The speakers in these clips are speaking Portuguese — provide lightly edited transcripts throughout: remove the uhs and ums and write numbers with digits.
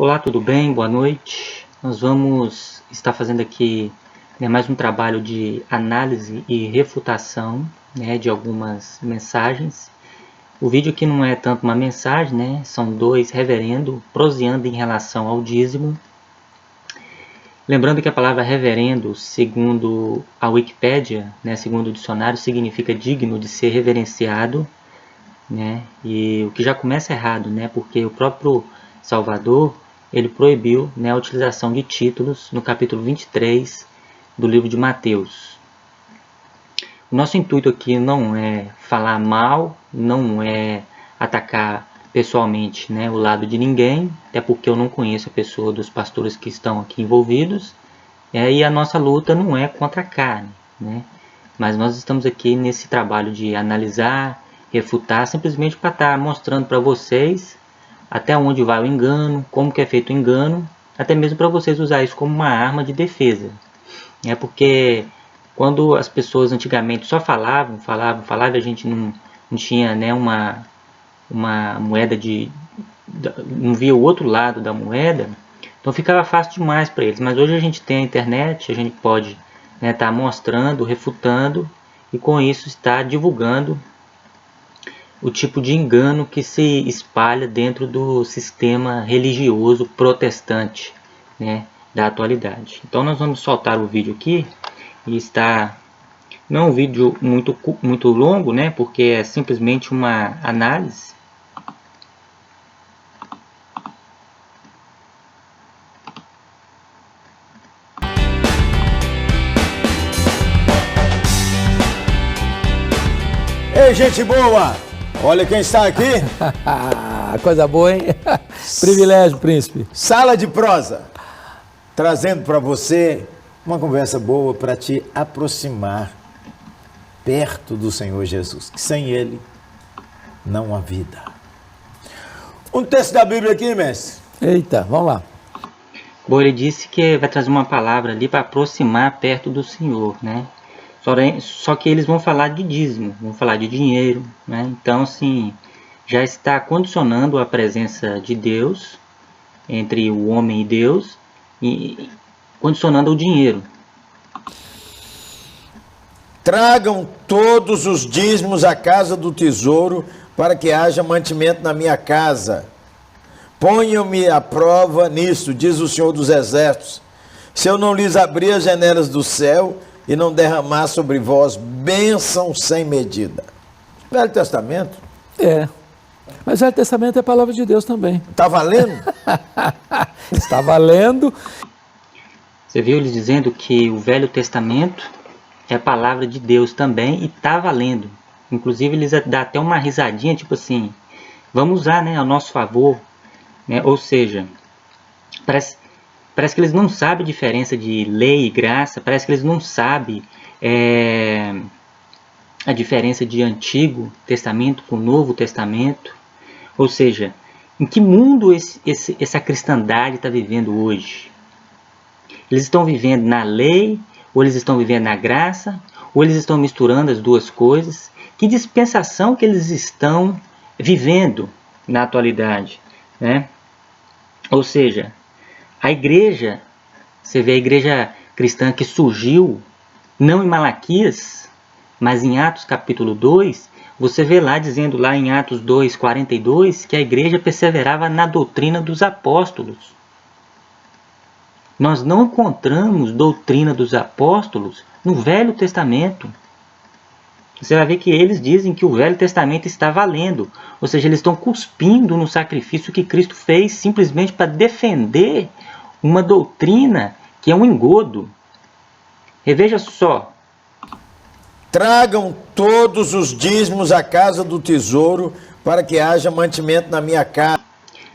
Olá, tudo bem? Boa noite. Nós vamos estar fazendo aqui mais um trabalho de análise e refutação de algumas mensagens. O vídeo aqui não é tanto uma mensagem, são dois reverendo proseando em relação ao dízimo. Lembrando que a palavra reverendo, segundo a Wikipédia, segundo o dicionário, significa digno de ser reverenciado. E o que já começa errado, porque o próprio Salvador ele proibiu a utilização de títulos no capítulo 23 do livro de Mateus. O nosso intuito aqui não é falar mal, não é atacar pessoalmente o lado de ninguém, até porque eu não conheço a pessoa dos pastores que estão aqui envolvidos, e a nossa luta não é contra a carne, mas nós estamos aqui nesse trabalho de analisar, refutar, simplesmente para estar mostrando para vocês até onde vai o engano, como que é feito o engano, até mesmo para vocês usar isso como uma arma de defesa. Porque quando as pessoas antigamente só falavam, a gente não tinha uma moeda não via o outro lado da moeda, então ficava fácil demais para eles. Mas hoje a gente tem a internet, a gente pode estar mostrando, refutando, e com isso está divulgando o tipo de engano que se espalha dentro do sistema religioso protestante da atualidade. Então nós vamos soltar o vídeo aqui, e está não é um vídeo muito longo, porque é simplesmente uma análise. Ei, gente boa! Olha quem está aqui. Coisa boa, hein? Privilégio, príncipe. Sala de prosa, trazendo para você uma conversa boa para te aproximar perto do Senhor Jesus, que sem Ele não há vida. Um texto da Bíblia aqui, mestre. Eita, vamos lá. Bom, ele disse que vai trazer uma palavra ali para aproximar perto do Senhor, Só que eles vão falar de dízimo, vão falar de dinheiro, Então, assim, já está condicionando a presença de Deus entre o homem e Deus e condicionando o dinheiro. Tragam todos os dízimos à casa do tesouro para que haja mantimento na minha casa. Ponham-me à prova nisso, diz o Senhor dos Exércitos, se eu não lhes abrir as janelas do céu e não derramar sobre vós bênção sem medida. Velho Testamento? É. Mas o Velho Testamento é a palavra de Deus também. Está valendo? Está valendo. Você viu eles dizendo que o Velho Testamento é a palavra de Deus também e está valendo. Inclusive eles dão até uma risadinha, tipo assim, vamos usar ao nosso favor. Ou seja, parece que eles não sabem a diferença de lei e graça, parece que eles não sabem a diferença de Antigo Testamento com o Novo Testamento. Ou seja, em que mundo essa cristandade está vivendo hoje? Eles estão vivendo na lei, ou eles estão vivendo na graça, ou eles estão misturando as duas coisas? Que dispensação que eles estão vivendo na atualidade, Ou seja, a igreja, você vê a igreja cristã que surgiu, não em Malaquias, mas em Atos capítulo 2, você vê lá dizendo lá em Atos 2:42 que a igreja perseverava na doutrina dos apóstolos. Nós não encontramos doutrina dos apóstolos no Velho Testamento. Você vai ver que eles dizem que o Velho Testamento está valendo. Ou seja, eles estão cuspindo no sacrifício que Cristo fez simplesmente para defender uma doutrina que é um engodo. Reveja só. Tragam todos os dízimos à casa do tesouro para que haja mantimento na minha casa.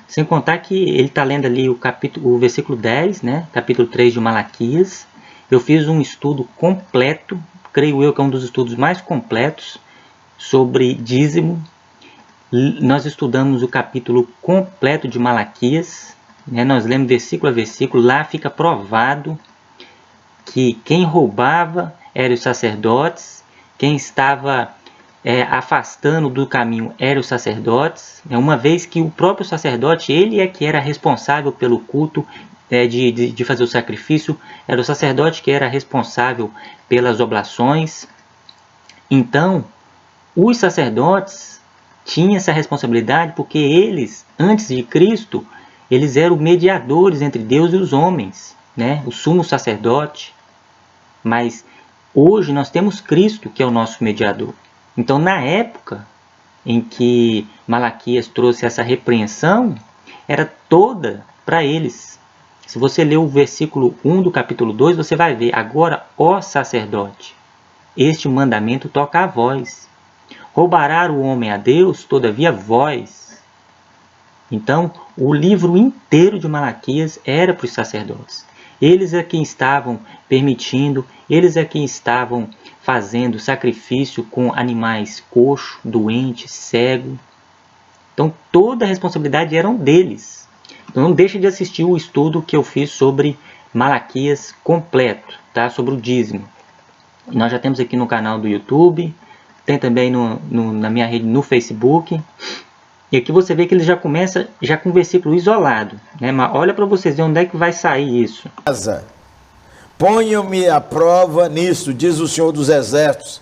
Sem contar que ele está lendo ali o versículo 10, capítulo 3 de Malaquias. Eu fiz um estudo completo, creio eu que é um dos estudos mais completos sobre dízimo. Nós estudamos o capítulo completo de Malaquias, nós lemos versículo a versículo, lá fica provado que quem roubava eram os sacerdotes, quem estava afastando do caminho eram os sacerdotes, uma vez que o próprio sacerdote, ele é que era responsável pelo culto, de fazer o sacrifício, era o sacerdote que era responsável pelas oblações. Então, os sacerdotes tinham essa responsabilidade porque eles, antes de Cristo, eles eram mediadores entre Deus e os homens, né? O sumo sacerdote. Mas hoje nós temos Cristo, que é o nosso mediador. Então, na época em que Malaquias trouxe essa repreensão, era toda para eles. Se você ler o versículo 1 do capítulo 2, você vai ver: agora, ó sacerdote, este mandamento toca a vós. Roubará o homem a Deus, todavia vós. Então, o livro inteiro de Malaquias era para os sacerdotes. Eles é quem estavam permitindo, eles é quem estavam fazendo sacrifício com animais coxos, doentes, cegos. Então, toda a responsabilidade era deles. Então, não deixe de assistir o estudo que eu fiz sobre Malaquias completo, tá? Sobre o dízimo. Nós já temos aqui no canal do YouTube, tem também na minha rede no Facebook. E aqui você vê que ele já começa já com um versículo isolado, né? Mas olha para vocês verem onde é que vai sair isso. Ponham-me à prova nisto, diz o Senhor dos Exércitos,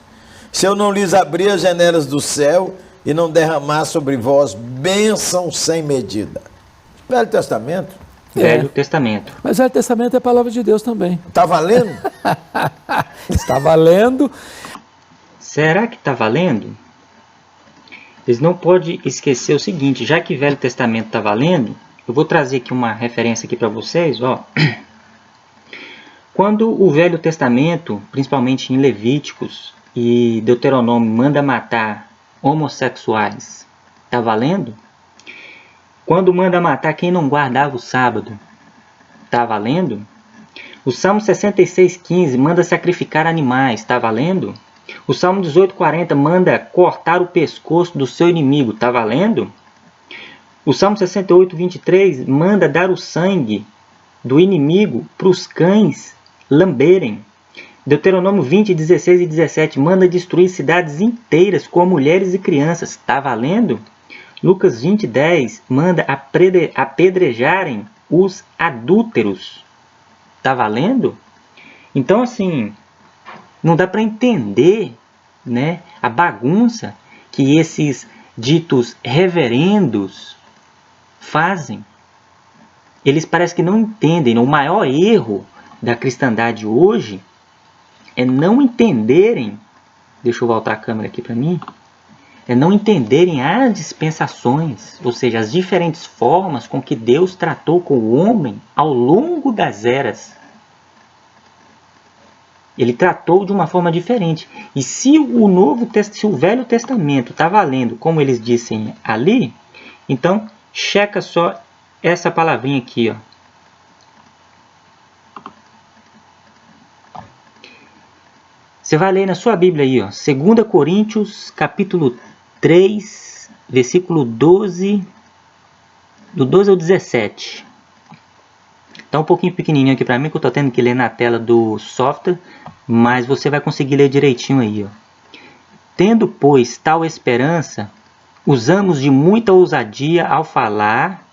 se eu não lhes abrir as janelas do céu e não derramar sobre vós bênção sem medida. Velho Testamento? Velho Testamento. Mas Velho Testamento é a palavra de Deus também. Está valendo? Está valendo. Será que está valendo? Eles não podem esquecer o seguinte: já que Velho Testamento está valendo, eu vou trazer aqui uma referência aqui para vocês. Ó. Quando o Velho Testamento, principalmente em Levíticos e Deuteronômio, manda matar homossexuais, está valendo? Quando manda matar quem não guardava o sábado, está valendo? O Salmo 66,15 manda sacrificar animais, está valendo? O Salmo 18,40 manda cortar o pescoço do seu inimigo, está valendo? O Salmo 68,23 manda dar o sangue do inimigo para os cães lamberem. Deuteronômio 20, 16 e 17 manda destruir cidades inteiras com mulheres e crianças, está valendo? Lucas 20, 10 manda apedrejarem os adúlteros, está valendo? Então, assim, não dá para entender, né, a bagunça que esses ditos reverendos fazem. Eles parecem que não entendem. O maior erro da cristandade hoje é não entenderem, deixa eu voltar a câmera aqui para mim, é não entenderem as dispensações, ou seja, as diferentes formas com que Deus tratou com o homem ao longo das eras. Ele tratou de uma forma diferente. E se o Velho Testamento está valendo, como eles dizem ali, então checa só essa palavrinha aqui, ó. Você vai ler na sua Bíblia aí, ó, 2 Coríntios, capítulo 3, versículo 12, do 12 ao 17. Está um pouquinho pequenininho aqui para mim, que eu estou tendo que ler na tela do software, mas você vai conseguir ler direitinho aí, ó. Tendo, pois, tal esperança, usamos de muita ousadia ao falar,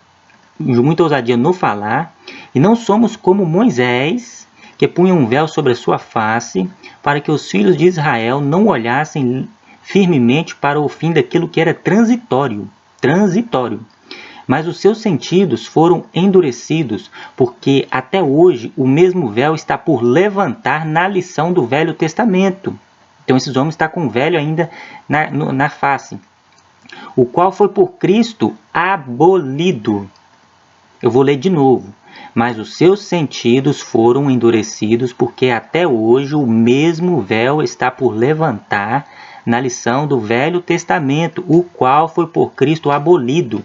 de muita ousadia no falar, e não somos como Moisés, que punha um véu sobre a sua face, para que os filhos de Israel não olhassem firmemente para o fim daquilo que era transitório. Mas os seus sentidos foram endurecidos, porque até hoje o mesmo véu está por levantar na lição do Velho Testamento. Então esses homens estão com o velho ainda na face. O qual foi por Cristo abolido. Eu vou ler de novo. Mas os seus sentidos foram endurecidos, porque até hoje o mesmo véu está por levantar na lição do Velho Testamento, o qual foi por Cristo abolido.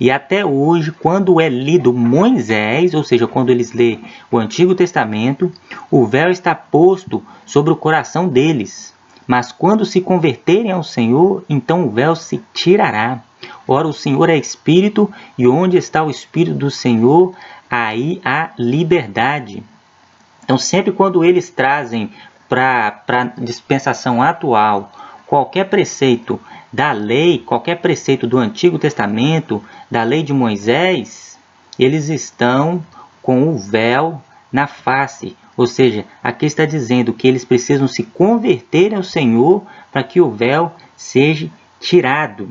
E até hoje, quando é lido Moisés, ou seja, quando eles lêem o Antigo Testamento, o véu está posto sobre o coração deles. Mas quando se converterem ao Senhor, então o véu se tirará. Ora, o Senhor é Espírito, e onde está o Espírito do Senhor, aí há liberdade. Então, sempre quando eles trazem para a dispensação atual qualquer preceito da lei, qualquer preceito do Antigo Testamento, da lei de Moisés, eles estão com o véu na face. Ou seja, aqui está dizendo que eles precisam se converter ao Senhor para que o véu seja tirado.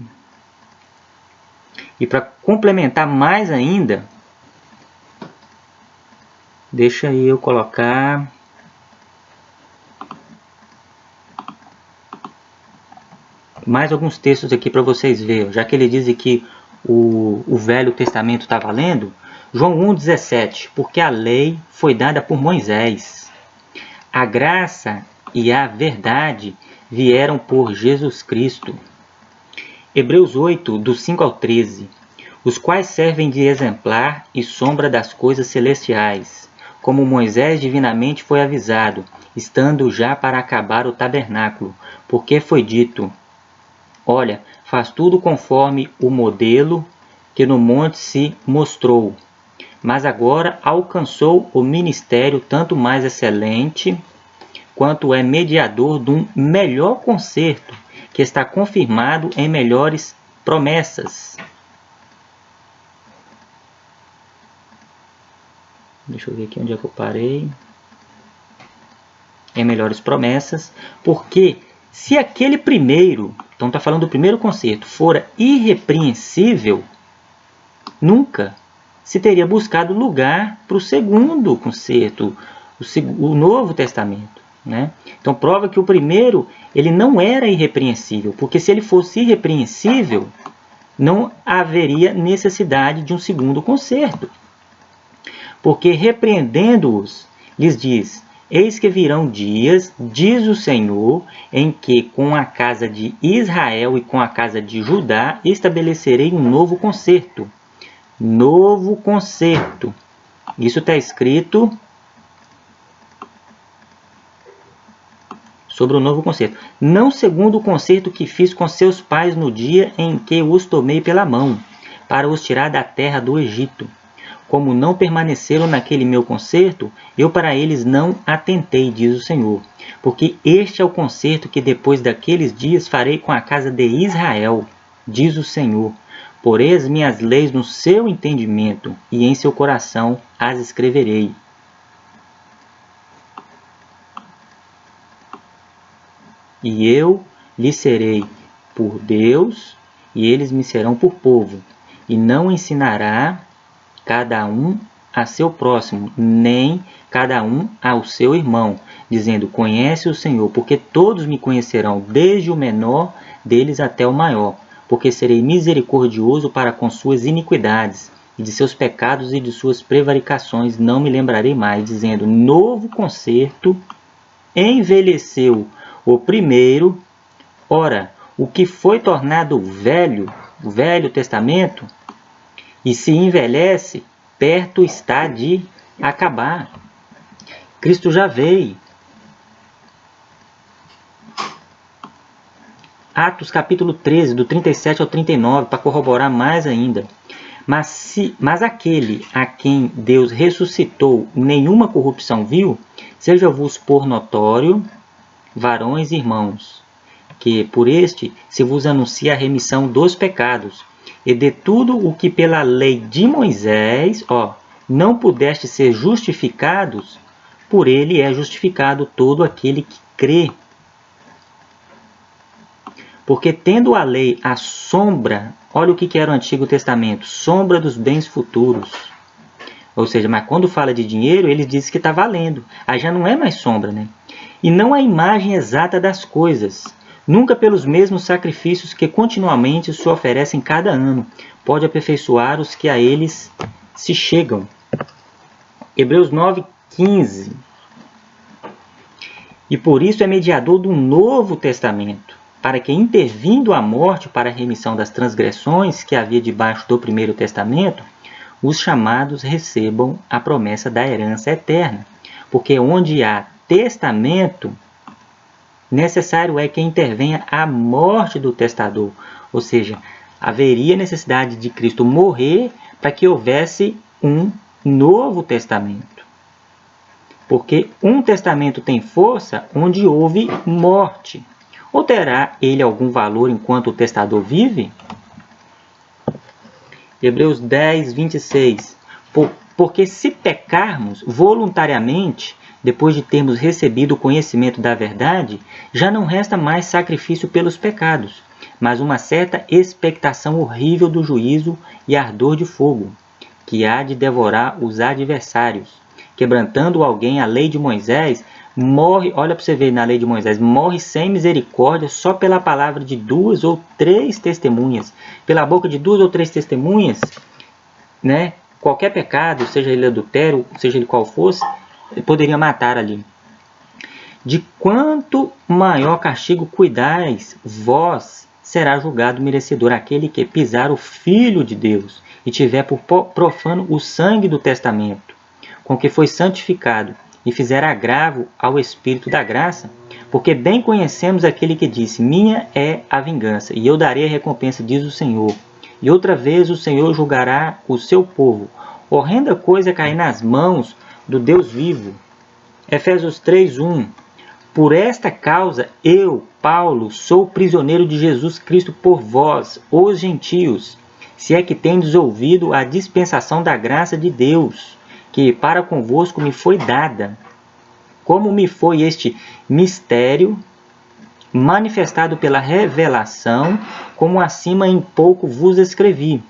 E para complementar mais ainda, deixa eu colocar mais alguns textos aqui para vocês verem, já que ele diz que o Velho Testamento está valendo. João 1,17, porque a lei foi dada por Moisés. A graça e a verdade vieram por Jesus Cristo. Hebreus 8, do 5 ao 13, os quais servem de exemplar e sombra das coisas celestiais, como Moisés divinamente foi avisado, estando já para acabar o tabernáculo, porque foi dito: olha, faz tudo conforme o modelo que no monte se mostrou. Mas agora alcançou o ministério tanto mais excelente, quanto é mediador de um melhor concerto, que está confirmado em melhores promessas. Deixa eu ver aqui onde é que eu parei. Em melhores promessas, porque se aquele primeiro, então está falando do primeiro concerto, fora irrepreensível, nunca se teria buscado lugar para o segundo concerto, o Novo Testamento, né? Então prova que o primeiro ele não era irrepreensível, porque se ele fosse irrepreensível, não haveria necessidade de um segundo concerto. Porque repreendendo-os, lhes diz: eis que virão dias, diz o Senhor, em que com a casa de Israel e com a casa de Judá estabelecerei um novo concerto. Novo concerto. Isso está escrito sobre o novo concerto. Não segundo o concerto que fiz com seus pais no dia em que os tomei pela mão, para os tirar da terra do Egito. Como não permaneceram naquele meu concerto, eu para eles não atentei, diz o Senhor. Porque este é o concerto que depois daqueles dias farei com a casa de Israel, diz o Senhor. Porei as minhas leis no seu entendimento, e em seu coração as escreverei. E eu lhes serei por Deus, e eles me serão por povo. E não ensinará cada um a seu próximo, nem cada um ao seu irmão, dizendo: conhece o Senhor, porque todos me conhecerão, desde o menor deles até o maior. Porque serei misericordioso para com suas iniquidades, e de seus pecados e de suas prevaricações não me lembrarei mais, dizendo: novo concerto envelheceu o primeiro. Ora, o que foi tornado velho, o Velho Testamento, e se envelhece, perto está de acabar. Cristo já veio. Atos capítulo 13, do 37 ao 39, para corroborar mais ainda. Mas aquele a quem Deus ressuscitou nenhuma corrupção viu, seja-vos por notório, varões e irmãos, que por este se vos anuncia a remissão dos pecados, e de tudo o que pela lei de Moisés, não pudeste ser justificados, por ele é justificado todo aquele que crê. Porque tendo a lei a sombra, olha o que era o Antigo Testamento, sombra dos bens futuros. Ou seja, mas quando fala de dinheiro, ele diz que está valendo. Aí já não é mais sombra, né? E não a imagem exata das coisas, nunca pelos mesmos sacrifícios que continuamente se oferecem cada ano, pode aperfeiçoar os que a eles se chegam. Hebreus 9:15. E por isso é mediador do Novo Testamento, para que, intervindo a morte para a remissão das transgressões que havia debaixo do Primeiro Testamento, os chamados recebam a promessa da herança eterna. Porque onde há testamento, necessário é que intervenha a morte do testador. Ou seja, haveria necessidade de Cristo morrer para que houvesse um novo testamento. Porque um testamento tem força onde houve morte. Ou terá ele algum valor enquanto o testador vive? Hebreus 10, 26. Porque se pecarmos voluntariamente, depois de termos recebido o conhecimento da verdade, já não resta mais sacrifício pelos pecados, mas uma certa expectação horrível do juízo e ardor de fogo, que há de devorar os adversários. Quebrantando alguém a lei de Moisés, morre, olha para você ver na lei de Moisés, morre sem misericórdia só pela palavra de 2 ou 3 testemunhas. Pela boca de 2 ou 3 testemunhas, né? Qualquer pecado, seja ele adultério, seja ele qual fosse, poderia matar ali. De quanto maior castigo cuidais, vós será julgado merecedor aquele que pisar o Filho de Deus e tiver por profano o sangue do testamento, com que foi santificado, e fizer agravo ao Espírito da graça, porque bem conhecemos aquele que disse, minha é a vingança, e eu darei a recompensa, diz o Senhor. E outra vez o Senhor julgará o seu povo. Horrenda coisa é cair nas mãos do Deus vivo. Efésios 3:1. Por esta causa, eu, Paulo, sou prisioneiro de Jesus Cristo por vós, os gentios, se é que tendes ouvido a dispensação da graça de Deus, que para convosco me foi dada, como me foi este mistério manifestado pela revelação, como acima em pouco vos escrevi,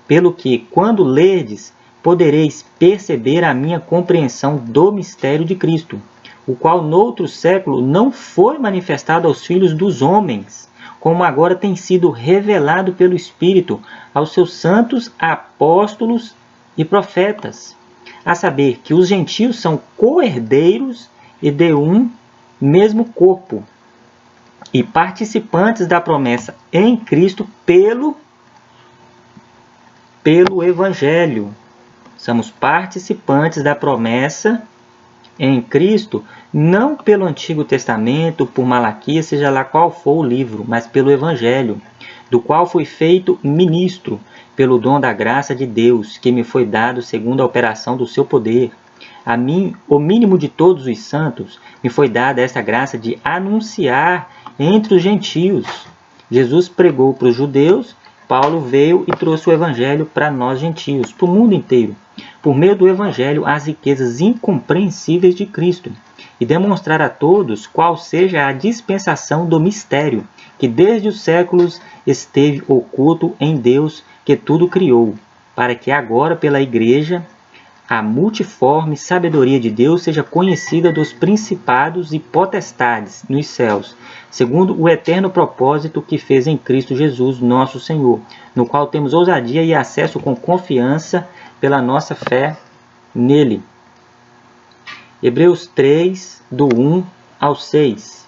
pelo que, quando lerdes, podereis perceber a minha compreensão do mistério de Cristo, o qual noutro século não foi manifestado aos filhos dos homens, como agora tem sido revelado pelo Espírito aos seus santos apóstolos e profetas, a saber que os gentios são co-herdeiros e de um mesmo corpo, e participantes da promessa em Cristo pelo Evangelho. Somos participantes da promessa em Cristo, não pelo Antigo Testamento, por Malaquias, seja lá qual for o livro, mas pelo Evangelho, do qual fui feito ministro, pelo dom da graça de Deus, que me foi dado segundo a operação do seu poder. A mim, o mínimo de todos os santos, me foi dada esta graça de anunciar entre os gentios. Jesus pregou para os judeus, Paulo veio e trouxe o Evangelho para nós gentios, para o mundo inteiro, por meio do Evangelho, as riquezas incompreensíveis de Cristo, e demonstrar a todos qual seja a dispensação do mistério, que desde os séculos esteve oculto em Deus, que tudo criou, para que agora pela Igreja a multiforme sabedoria de Deus seja conhecida dos principados e potestades nos céus, segundo o eterno propósito que fez em Cristo Jesus, nosso Senhor, no qual temos ousadia e acesso com confiança pela nossa fé nele. Hebreus 3, do 1 ao 6.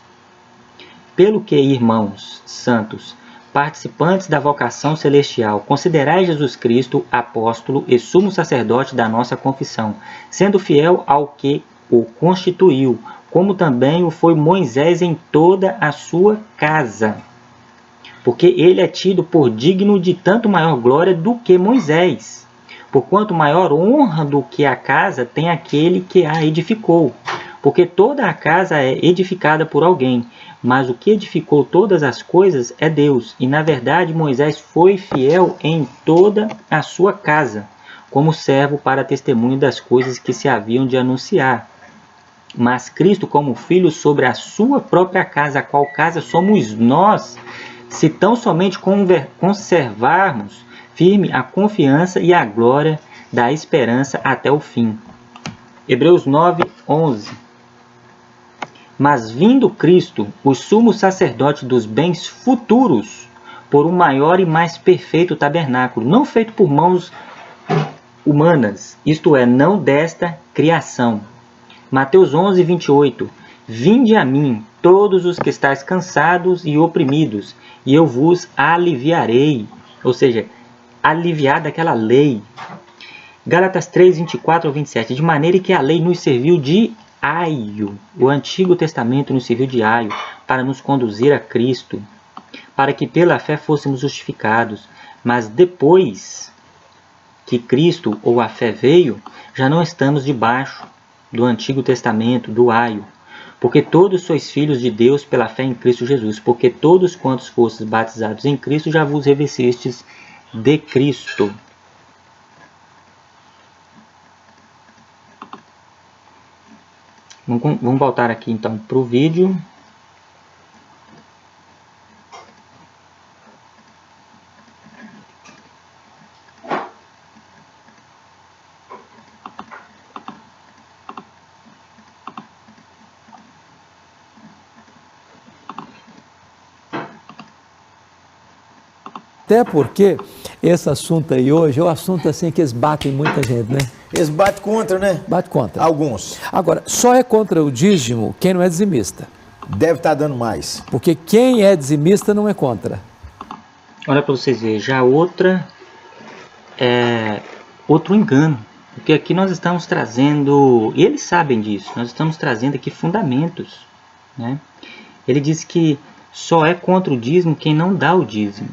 Pelo que, irmãos santos, participantes da vocação celestial, considerai Jesus Cristo, apóstolo e sumo sacerdote da nossa confissão, sendo fiel ao que o constituiu, como também o foi Moisés em toda a sua casa. Porque ele é tido por digno de tanto maior glória do que Moisés, porquanto maior honra do que a casa tem aquele que a edificou. Porque toda a casa é edificada por alguém, mas o que edificou todas as coisas é Deus. E na verdade Moisés foi fiel em toda a sua casa, como servo para testemunho das coisas que se haviam de anunciar. Mas Cristo como filho sobre a sua própria casa, a qual casa somos nós, se tão somente conservarmos firme a confiança e a glória da esperança até o fim. Hebreus 9, 11. Mas vindo Cristo, o sumo sacerdote dos bens futuros, por um maior e mais perfeito tabernáculo, não feito por mãos humanas, isto é, não desta criação. Mateus 11, 28. Vinde a mim, todos os que estáis cansados e oprimidos, e eu vos aliviarei. Ou seja, aliviar daquela lei. Gálatas 3, 24 ao 27. De maneira que a lei nos serviu de aio, o Antigo Testamento nos serviu de aio, para nos conduzir a Cristo, para que pela fé fôssemos justificados. Mas depois que Cristo ou a fé veio, já não estamos debaixo do Antigo Testamento, do aio. Porque todos sois filhos de Deus pela fé em Cristo Jesus. Porque todos quantos fostes batizados em Cristo, já vos revestistes de Cristo. Vamos voltar aqui então para o vídeo. Até porque esse assunto aí hoje é um assunto assim que eles batem muita gente, né? Eles batem contra, né? Bate contra. Alguns. Agora, só é contra o dízimo quem não é dizimista. Deve estar dando mais. Porque quem é dizimista não é contra. Olha para vocês verem, já outro engano. Porque aqui nós estamos trazendo, e eles sabem disso, nós estamos trazendo aqui fundamentos, né? Ele diz que só é contra o dízimo quem não dá o dízimo.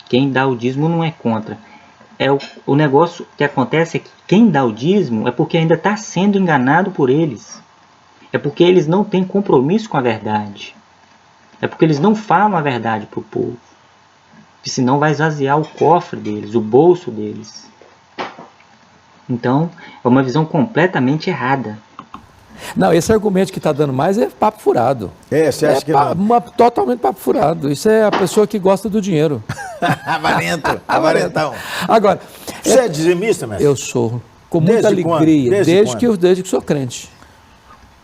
Quem dá o dízimo não é contra. O negócio que acontece é que quem dá o dízimo é porque ainda está sendo enganado por eles. É porque eles não têm compromisso com a verdade. É porque eles não falam a verdade para o povo. Porque senão vai esvaziar o cofre deles, o bolso deles. Então, é uma visão completamente errada. Não, esse argumento que está dando mais é papo furado. Você acha que não? Totalmente papo furado. Isso é a pessoa que gosta do dinheiro. Avarento, avarentão. Agora, Você é dizimista, mestre? eu sou, com muita Desde quando? alegria, Desde desde que sou crente.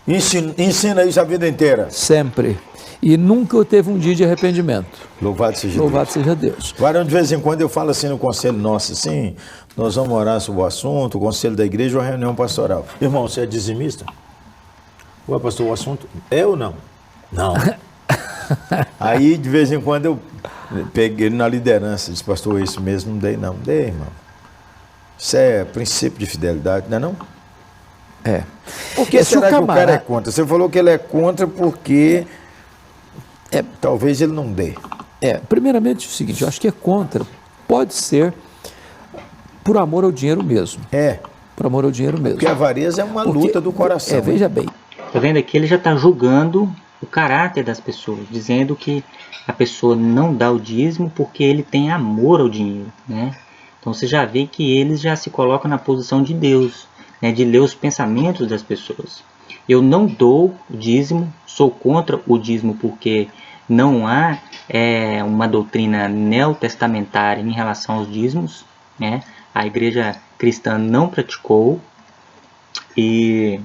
Ensina isso a vida inteira. Sempre. E nunca teve um dia de arrependimento. Louvado seja Louvado seja Deus. Varão, de vez em quando eu falo assim no conselho nosso, assim, nós vamos orar sobre o assunto, o conselho da igreja ou a reunião pastoral. Irmão, você é dizimista? Ué, pastor, o assunto é ou não? Não. Aí, de vez em quando, eu peguei ele na liderança, disse, pastor, isso mesmo não dei, não. Dei, irmão. Isso é princípio de fidelidade, não é não? É. Por que será que o cara é contra? Você falou que ele é contra porque talvez ele não dê. Primeiramente é o seguinte, eu acho que é contra. Pode ser por amor ao dinheiro mesmo. Por amor ao dinheiro mesmo. Porque a avareza é uma luta do coração. Veja bem. Tá vendo aqui? Ele já está julgando o caráter das pessoas, dizendo que a pessoa não dá o dízimo porque ele tem amor ao dinheiro, né? Então você já vê que eles já se colocam na posição de Deus, né? De ler os pensamentos das pessoas. Eu não dou o dízimo, sou contra o dízimo porque não há uma doutrina neotestamentária em relação aos dízimos, né? A igreja cristã não praticou. E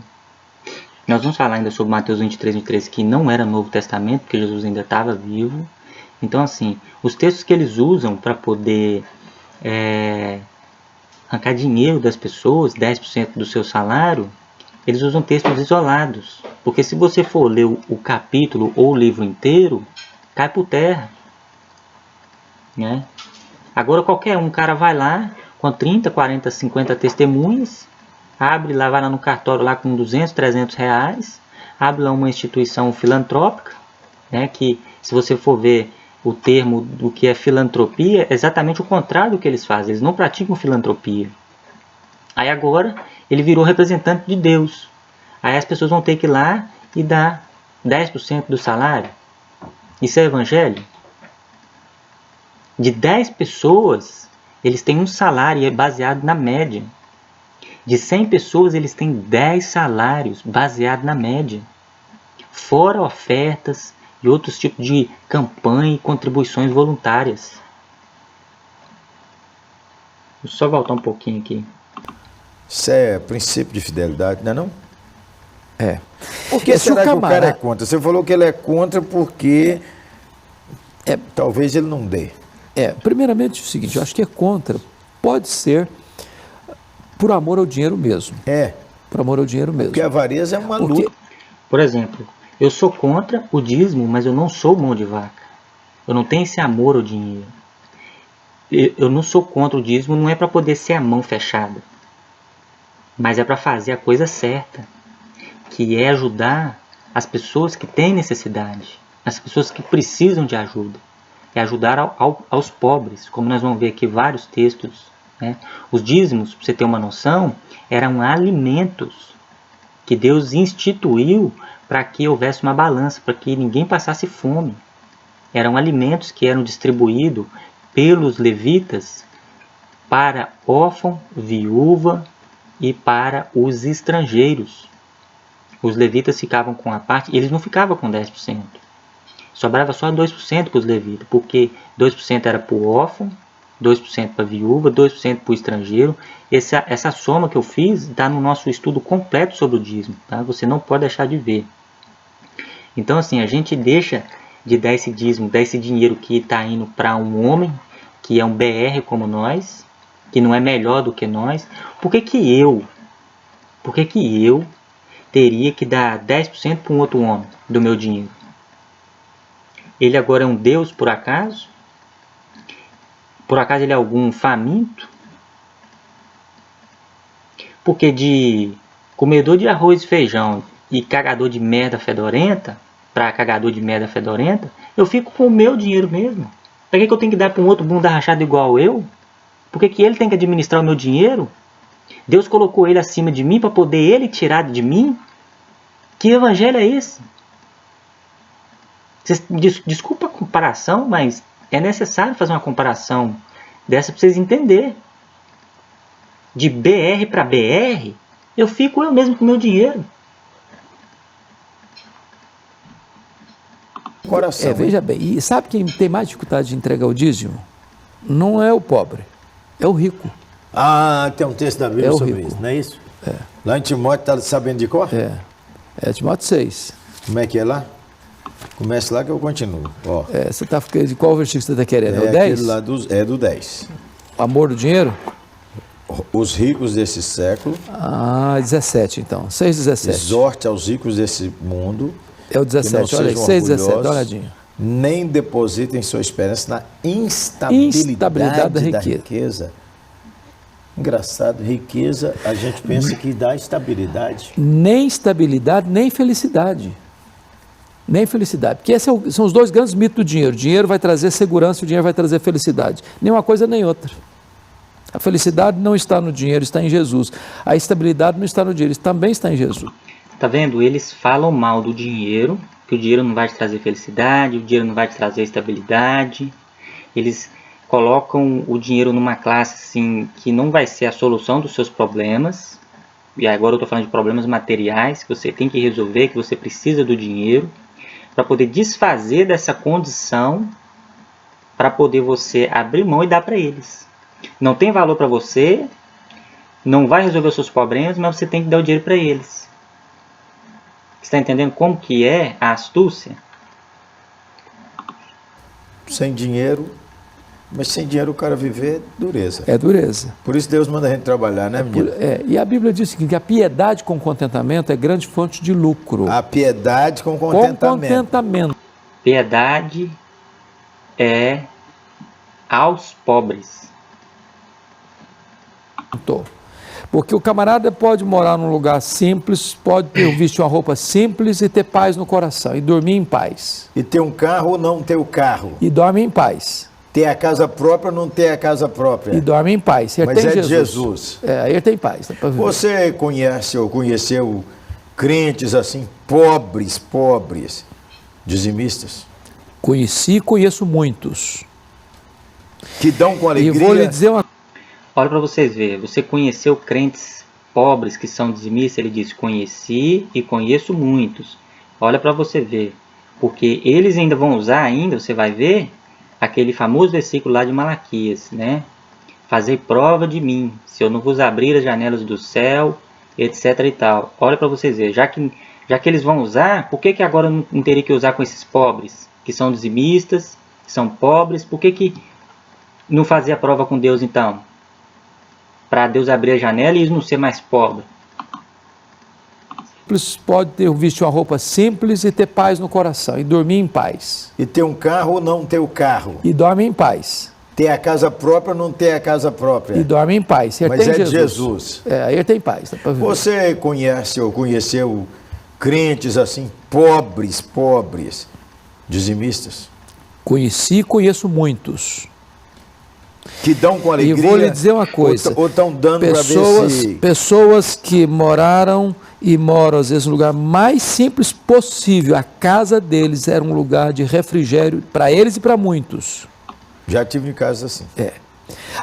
nós vamos falar ainda sobre Mateus 23, 23, que não era Novo Testamento, porque Jesus ainda estava vivo. Então, assim, os textos que eles usam para poder arrancar dinheiro das pessoas, 10% do seu salário, eles usam textos isolados. Porque se você for ler o capítulo ou o livro inteiro, cai por terra, né? Agora qualquer cara vai lá com 30, 40, 50 testemunhas, abre lá, vai lá no cartório lá com 200, 300 reais, abre lá uma instituição filantrópica, né, que se você for ver o termo do que é filantropia, é exatamente o contrário do que eles fazem, eles não praticam filantropia. Aí agora ele virou representante de Deus, aí as pessoas vão ter que ir lá e dar 10% do salário. Isso é evangelho? De 10 pessoas, eles têm um salário baseado na média. De 100 pessoas, eles têm 10 salários baseado na média. Fora ofertas e outros tipos de campanha e contribuições voluntárias. Vou só voltar um pouquinho aqui. Isso é princípio de fidelidade, não é não? Por que Esse será que o camarada- cara é contra? Você falou que ele é contra porque talvez ele não dê. Primeiramente é o seguinte, eu acho que é contra. Pode ser por amor ao dinheiro mesmo. Por amor ao dinheiro mesmo. Porque a avareza é uma Porque- luta. Por exemplo, eu sou contra o dízimo, mas eu não sou mão de vaca. Eu não tenho esse amor ao dinheiro. Eu não sou contra o dízimo, não é para poder ser a mão fechada. Mas é para fazer a coisa certa. Que é ajudar as pessoas que têm necessidade. As pessoas que precisam de ajuda. É ajudar aos pobres. Como nós vamos ver aqui vários textos, né? Os dízimos, para você ter uma noção, eram alimentos que Deus instituiu para que houvesse uma balança, para que ninguém passasse fome. Eram alimentos que eram distribuídos pelos levitas para órfão, viúva e para os estrangeiros. Os levitas ficavam com a parte, eles não ficavam com 10%. Sobrava só 2% para os levitas, porque 2% era para o órfão, 2% para a viúva, 2% para o estrangeiro. Essa soma que eu fiz está no nosso estudo completo sobre o dízimo. Tá? Você não pode deixar de ver. Então, assim, a gente deixa de dar esse dízimo, dar esse dinheiro que está indo para um homem, que é um BR como nós, que não é melhor do que nós. Por que eu teria que dar 10% para um outro homem do meu dinheiro? Ele agora é um Deus por acaso? Por acaso ele é algum faminto? Porque de comedor de arroz e feijão e cagador de merda fedorenta, para cagador de merda fedorenta, eu fico com o meu dinheiro mesmo. Para que eu tenho que dar para um outro bunda rachado igual eu? Por que ele tem que administrar o meu dinheiro? Deus colocou ele acima de mim para poder ele tirar de mim? Que evangelho é esse? Desculpa a comparação, mas é necessário fazer uma comparação dessa para vocês entenderem. De BR para BR, eu fico eu mesmo com o meu dinheiro. Coração, veja bem, e sabe quem tem mais dificuldade de entregar o dízimo? Não é o pobre, é o rico. Ah, tem um texto da Bíblia sobre isso, não é isso? É. Lá em Timóteo, está sabendo de cor? É Timóteo 6. Como é que é lá? Comece lá que eu continuo. Ó. Você está de qual versículo você está querendo? É o 10? Lá do 10. Amor do dinheiro? Os ricos desse século. 17 então. 6,17. Exorte aos ricos desse mundo. É o 17, olha aí, 6,17, dá uma olhadinha. Nem depositem sua esperança na instabilidade da riqueza. Engraçado, riqueza, a gente pensa que dá estabilidade. Nem estabilidade, nem felicidade. Nem felicidade. Porque esses são os dois grandes mitos do dinheiro. O dinheiro vai trazer segurança, o dinheiro vai trazer felicidade. Nem uma coisa nem outra. A felicidade não está no dinheiro, está em Jesus. A estabilidade não está no dinheiro, também está em Jesus. Tá vendo? Eles falam mal do dinheiro, que o dinheiro não vai te trazer felicidade, o dinheiro não vai te trazer estabilidade. Eles colocam o dinheiro numa classe assim, que não vai ser a solução dos seus problemas. E agora eu estou falando de problemas materiais que você tem que resolver, que você precisa do dinheiro para poder desfazer dessa condição, para poder você abrir mão e dar para eles. Não tem valor para você, não vai resolver os seus problemas, mas você tem que dar o dinheiro para eles. Você está entendendo como que é a astúcia? Sem dinheiro, mas sem dinheiro o cara viver é dureza. É dureza. Por isso Deus manda a gente trabalhar, né, menino? E a Bíblia diz que a piedade com contentamento é grande fonte de lucro. A piedade com contentamento. Com contentamento. Piedade é aos pobres. Porque o camarada pode morar num lugar simples, pode ter vestir uma roupa simples e ter paz no coração, e dormir em paz. E ter um carro ou não ter o carro. E dorme em paz. Ter a casa própria ou não ter a casa própria. E dorme em paz. Mas é de Jesus. Aí ele tem paz. Você conhece ou conheceu crentes assim, pobres, dizimistas? Conheço muitos. Que dão com alegria. E vou lhe dizer uma... Olha para vocês verem, você conheceu crentes pobres que são dizimistas? Ele diz, conheci e conheço muitos. Olha para você ver, porque eles ainda vão usar ainda, você vai ver, aquele famoso versículo lá de Malaquias, né? Fazer prova de mim, se eu não vos abrir as janelas do céu, etc e tal. Olha para vocês verem, já que eles vão usar, por que agora não teria que usar com esses pobres, que são dizimistas, que são pobres? Por que não fazer a prova com Deus então? Para Deus abrir a janela e não ser mais pobre. Pode ter vestir uma roupa simples e ter paz no coração, e dormir em paz. E ter um carro ou não ter o carro. E dorme em paz. Ter a casa própria ou não ter a casa própria. E dorme em paz. Mas é de Jesus. Aí ele tem paz. Você conhece ou conheceu crentes assim, pobres, dizimistas? Conheço muitos. Que dão com alegria. E vou lhe dizer uma coisa. Ou estão dando para ver se... Pessoas que moraram e moram, às vezes, no lugar mais simples possível. A casa deles era um lugar de refrigério para eles e para muitos. Já tive em casa assim.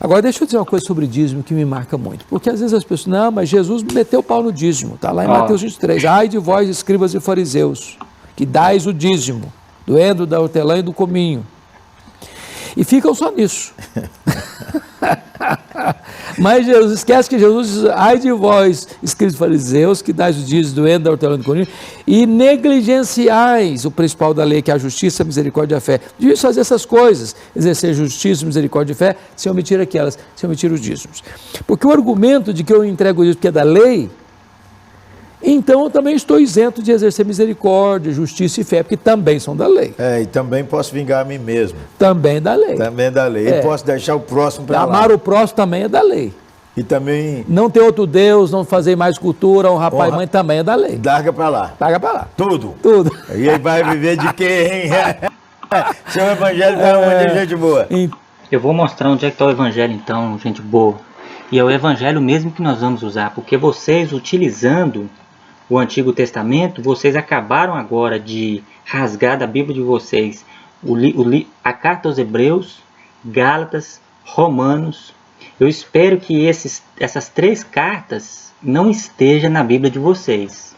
Agora, deixa eu dizer uma coisa sobre dízimo que me marca muito. Porque às vezes as pessoas, não, mas Jesus meteu o pau no dízimo. Está lá em Mateus 23. Ai de vós, escribas e fariseus, que dais o dízimo, do endro, da hortelã e do cominho. E ficam só nisso. Mas Jesus, esquece que Jesus diz, ai de vós, escribas e fariseus, que dais o dízimo do endro, da hortelã e do cominho, e negligenciais o principal da lei, que é a justiça, a misericórdia e a fé. Devia fazer essas coisas, exercer justiça, misericórdia e fé, sem omitir aquelas, sem omitir os dízimos. Porque o argumento de que eu entrego o dízimo porque é da lei, então eu também estou isento de exercer misericórdia, justiça e fé, porque também são da lei. E também posso vingar a mim mesmo. Também da lei. Também é da lei. E posso deixar o próximo para lá. Amar o próximo também é da lei. E também... Não ter outro Deus, não fazer mais cultura, honrar pai e mãe também é da lei. Larga para lá. Larga para lá. Tudo. Tudo. E aí vai viver de quê, hein? Seu evangelho para um monte de gente boa. Eu vou mostrar onde é que está o evangelho então, gente boa. E é o evangelho mesmo que nós vamos usar, porque vocês utilizando o Antigo Testamento, vocês acabaram agora de rasgar da Bíblia de vocês a carta aos Hebreus, Gálatas, Romanos. Eu espero que essas 3 cartas não estejam na Bíblia de vocês.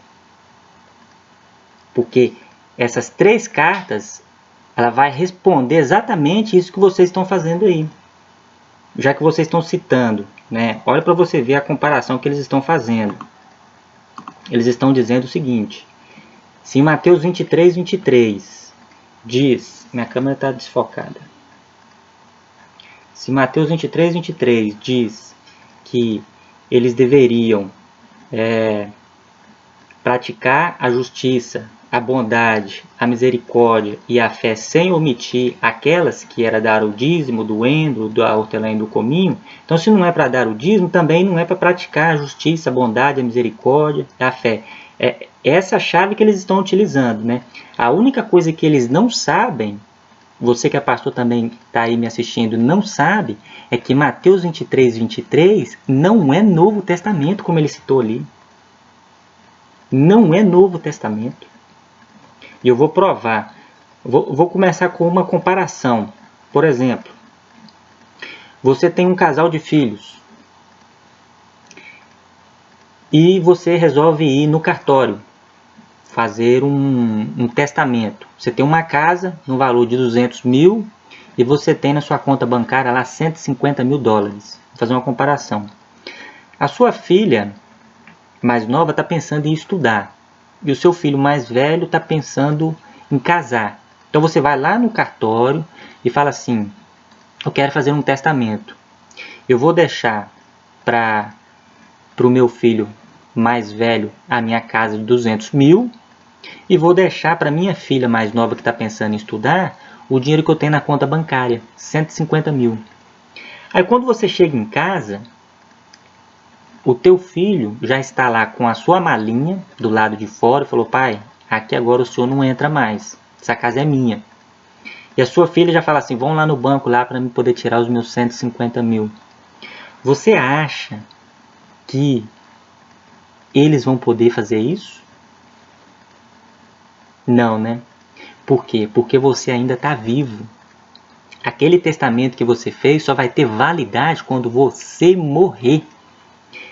Porque essas 3 cartas, ela vai responder exatamente isso que vocês estão fazendo aí. Já que vocês estão citando, né? Olha para você ver a comparação que eles estão fazendo. Eles estão dizendo o seguinte: se em Mateus 23, 23 diz, minha câmera está desfocada, se Mateus 23, 23 diz que eles deveriam praticar a justiça, a bondade, a misericórdia e a fé sem omitir aquelas que era dar o dízimo, do endro, da hortelã e do cominho, então se não é para dar o dízimo, também não é para praticar a justiça, a bondade, a misericórdia e a fé. É essa chave que eles estão utilizando, né? A única coisa que eles não sabem, você que é pastor também está aí me assistindo, não sabe, é que Mateus 23, 23 não é Novo Testamento, como ele citou ali. Não é Novo Testamento. E eu vou provar. Vou começar com uma comparação. Por exemplo, você tem um casal de filhos e você resolve ir no cartório fazer um testamento. Você tem uma casa no valor de 200 mil e você tem na sua conta bancária lá 150 mil dólares. Vou fazer uma comparação. A sua filha mais nova está pensando em estudar. E o seu filho mais velho está pensando em casar. Então você vai lá no cartório e fala assim: eu quero fazer um testamento. Eu vou deixar para o meu filho mais velho a minha casa de 200 mil e vou deixar para minha filha mais nova que está pensando em estudar o dinheiro que eu tenho na conta bancária, 150 mil. Aí quando você chega em casa, o teu filho já está lá com a sua malinha do lado de fora e falou: pai, aqui agora o senhor não entra mais, essa casa é minha. E a sua filha já fala assim: vão lá no banco lá para eu poder tirar os meus 150 mil. Você acha que eles vão poder fazer isso? Não, né? Por quê? Porque você ainda está vivo. Aquele testamento que você fez só vai ter validade quando você morrer.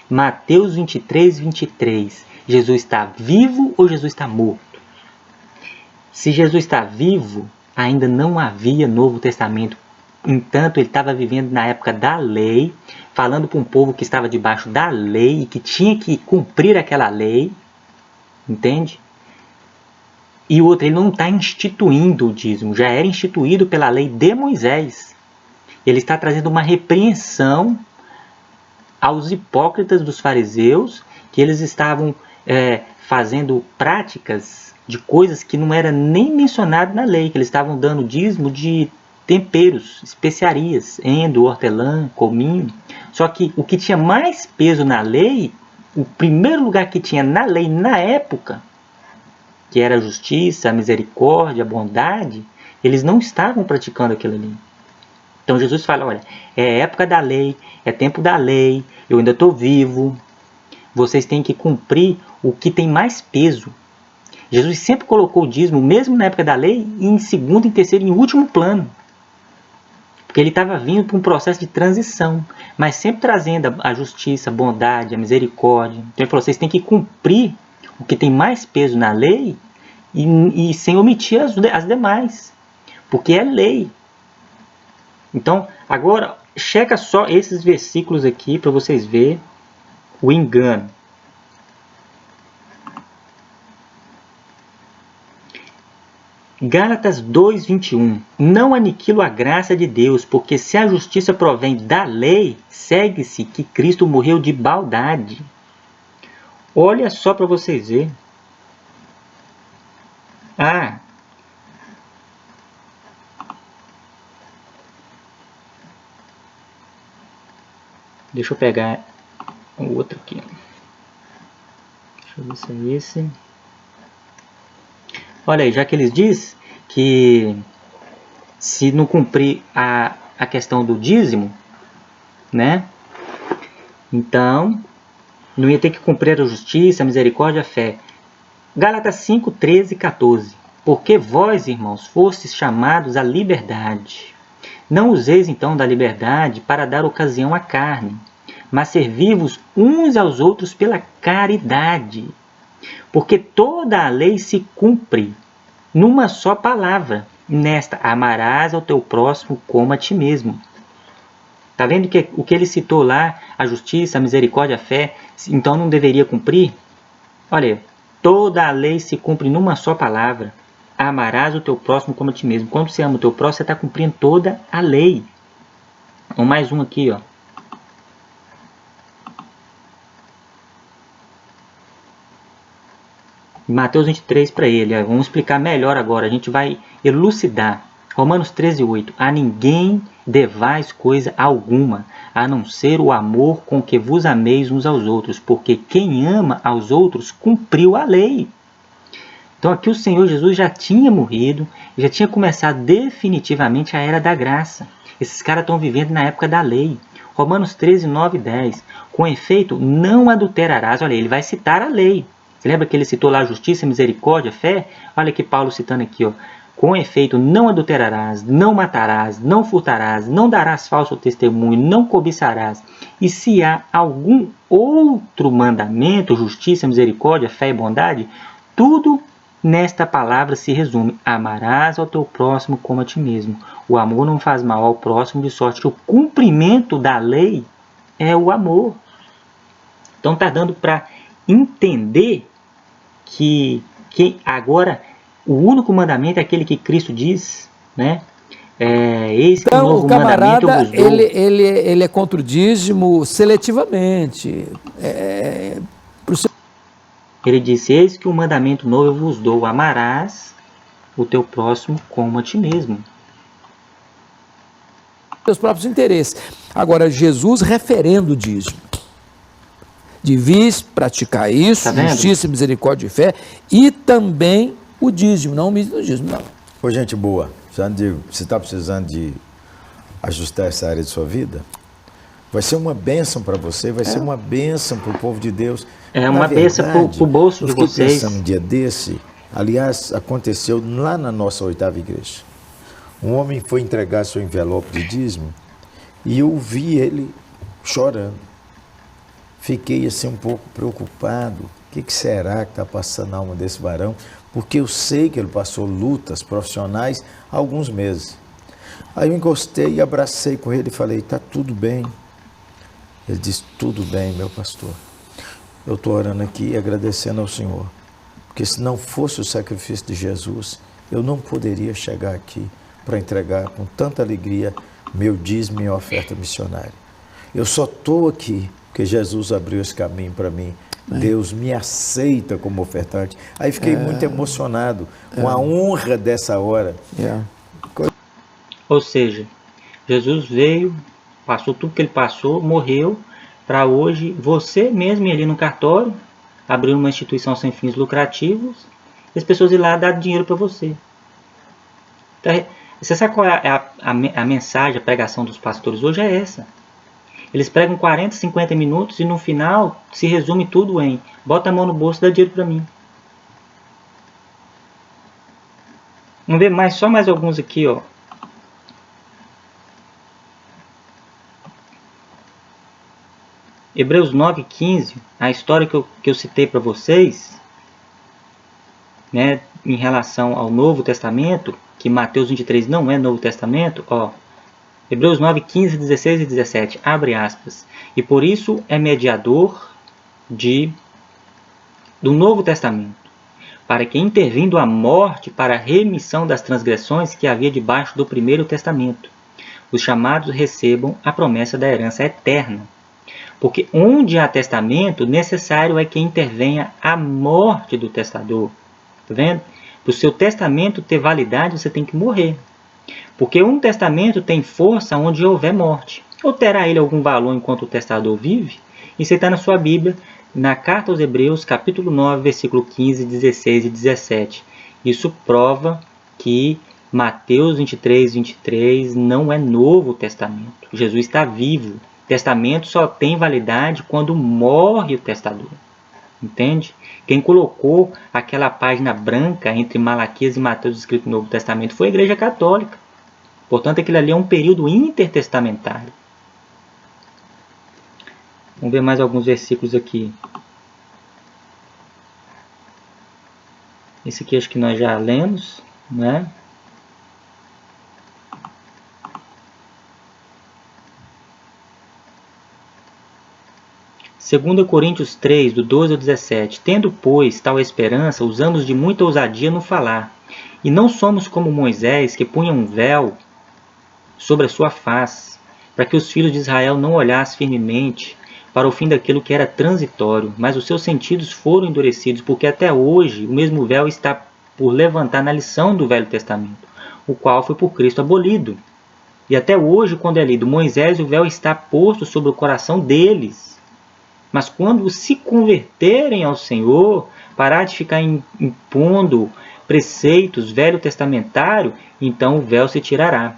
Mateus 23, 23. Jesus está vivo ou Jesus está morto? Se Jesus está vivo, ainda não havia Novo Testamento. Entanto, ele estava vivendo na época da lei, falando para um povo que estava debaixo da lei e que tinha que cumprir aquela lei. Entende? E o outro, ele não está instituindo o dízimo, já era instituído pela lei de Moisés. Ele está trazendo uma repreensão aos hipócritas dos fariseus, que eles estavam fazendo práticas de coisas que não era nem mencionado na lei, que eles estavam dando dízimo de temperos, especiarias, endro, hortelã, cominho. Só que o que tinha mais peso na lei, o primeiro lugar que tinha na lei na época, que era a justiça, a misericórdia, a bondade, eles não estavam praticando aquilo ali. Então Jesus fala, olha, é época da lei, é tempo da lei, eu ainda estou vivo, vocês têm que cumprir o que tem mais peso. Jesus sempre colocou o dízimo, mesmo na época da lei, em segundo, em terceiro, em último plano. Porque ele estava vindo para um processo de transição, mas sempre trazendo a justiça, a bondade, a misericórdia. Então ele falou, vocês têm que cumprir o que tem mais peso na lei e sem omitir as demais, porque é lei. Então, agora, checa só esses versículos aqui para vocês verem o engano. Gálatas 2:21. Não aniquilo a graça de Deus, porque se a justiça provém da lei, segue-se que Cristo morreu de baldade. Olha só para vocês verem. Deixa eu pegar o outro aqui. Deixa eu ver se é esse. Olha aí, já que eles dizem que se não cumprir a questão do dízimo, né? Então, não ia ter que cumprir a justiça, a misericórdia, a fé. Gálatas 5, 13 e 14. Porque vós, irmãos, fostes chamados à liberdade. Não useis então da liberdade para dar ocasião à carne, mas servi-vos uns aos outros pela caridade. Porque toda a lei se cumpre numa só palavra. Nesta, amarás ao teu próximo como a ti mesmo. Está vendo que o que ele citou lá, a justiça, a misericórdia, a fé, então não deveria cumprir? Olha, toda a lei se cumpre numa só palavra. Amarás o teu próximo como a ti mesmo. Quando você ama o teu próximo, você está cumprindo toda a lei. Então, mais um aqui, ó. Mateus 23 para ele. Vamos explicar melhor agora. A gente vai elucidar. Romanos 13:8. A ninguém devais coisa alguma, a não ser o amor com que vos ameis uns aos outros, porque quem ama aos outros cumpriu a lei. Então aqui o Senhor Jesus já tinha morrido, já tinha começado definitivamente a era da graça. Esses caras estão vivendo na época da lei. Romanos 13, 9 e 10. Com efeito, não adulterarás. Olha, ele vai citar a lei. Você lembra que ele citou lá justiça, misericórdia, fé? Olha que Paulo citando aqui, ó. Com efeito, não adulterarás, não matarás, não furtarás, não darás falso testemunho, não cobiçarás. E se há algum outro mandamento, justiça, misericórdia, fé e bondade, tudo nesta palavra se resume: amarás ao teu próximo como a ti mesmo. O amor não faz mal ao próximo, de sorte que o cumprimento da lei é o amor. Então está dando para entender que agora o único mandamento é aquele que Cristo diz, né? Eis que então, novo o camarada, mandamento vos dou. ele é contra o dízimo seletivamente. Ele disse, eis que um mandamento novo eu vos dou, amarás o teu próximo como a ti mesmo. Seus próprios interesses. Agora, Jesus referendo o dízimo. Devis praticar isso, Tá vendo? justiça, misericórdia e fé, e também o dízimo, não o dízimo, não. Ô, gente boa, você está precisando de ajustar essa área de sua vida? Vai ser uma bênção para você, vai ser uma bênção para o povo de Deus. É uma bênção para o bolso de vocês. Eu fiquei pensando um dia desse, aliás, aconteceu lá na nossa 8ª igreja. Um homem foi entregar seu envelope de dízimo e eu vi ele chorando. Fiquei assim um pouco preocupado. O que será que está passando na alma desse varão? Porque eu sei que ele passou lutas profissionais há alguns meses. Aí eu encostei e abracei com ele e falei, está tudo bem. Ele disse, tudo bem, meu pastor. Eu estou orando aqui e agradecendo ao Senhor. Porque se não fosse o sacrifício de Jesus, eu não poderia chegar aqui para entregar com tanta alegria meu dízimo e minha oferta missionária. Eu só estou aqui porque Jesus abriu esse caminho para mim. Deus me aceita como ofertante. Aí fiquei muito emocionado com a honra dessa hora. Ou seja, Jesus veio, passou tudo que ele passou, morreu, para hoje você mesmo ir ali no cartório, abrir uma instituição sem fins lucrativos, e as pessoas ir lá dar dinheiro para você. Então, você sabe qual é a mensagem, a pregação dos pastores hoje é essa. Eles pregam 40, 50 minutos e no final se resume tudo em: bota a mão no bolso e dá dinheiro para mim. Vamos ver só mais alguns aqui, ó. Hebreus 9:15, a história que eu citei para vocês, né, em relação ao Novo Testamento, que Mateus 23 não é Novo Testamento, ó. Hebreus 9:15, 16 e 17, abre aspas. E por isso é mediador do Novo Testamento, para que, intervindo a morte para a remissão das transgressões que havia debaixo do primeiro testamento, os chamados recebam a promessa da herança eterna. Porque onde há testamento, necessário é que intervenha a morte do testador. Tá vendo? Para o seu testamento ter validade, você tem que morrer. Porque um testamento tem força onde houver morte. Ou terá ele algum valor enquanto o testador vive? Isso está na sua Bíblia, na Carta aos Hebreus, capítulo 9, versículo 15, 16 e 17. Isso prova que Mateus 23, 23 não é Novo Testamento. Jesus está vivo. Testamento só tem validade quando morre o testador. Entende? Quem colocou aquela página branca entre Malaquias e Mateus escrito no Novo Testamento foi a Igreja Católica. Portanto, aquilo ali é um período intertestamentário. Vamos ver mais alguns versículos aqui. Esse aqui acho que nós já lemos, né? Segundo Coríntios 3, do 12 ao 17. Tendo, pois, tal esperança, usamos de muita ousadia no falar. E não somos como Moisés, que punha um véu sobre a sua face, para que os filhos de Israel não olhassem firmemente para o fim daquilo que era transitório, mas os seus sentidos foram endurecidos, porque até hoje o mesmo véu está por levantar na lição do Velho Testamento, o qual foi por Cristo abolido. E até hoje, quando é lido Moisés, o véu está posto sobre o coração deles. Mas quando se converterem ao Senhor, parar de ficar impondo preceitos velho-testamentários, então o véu se tirará.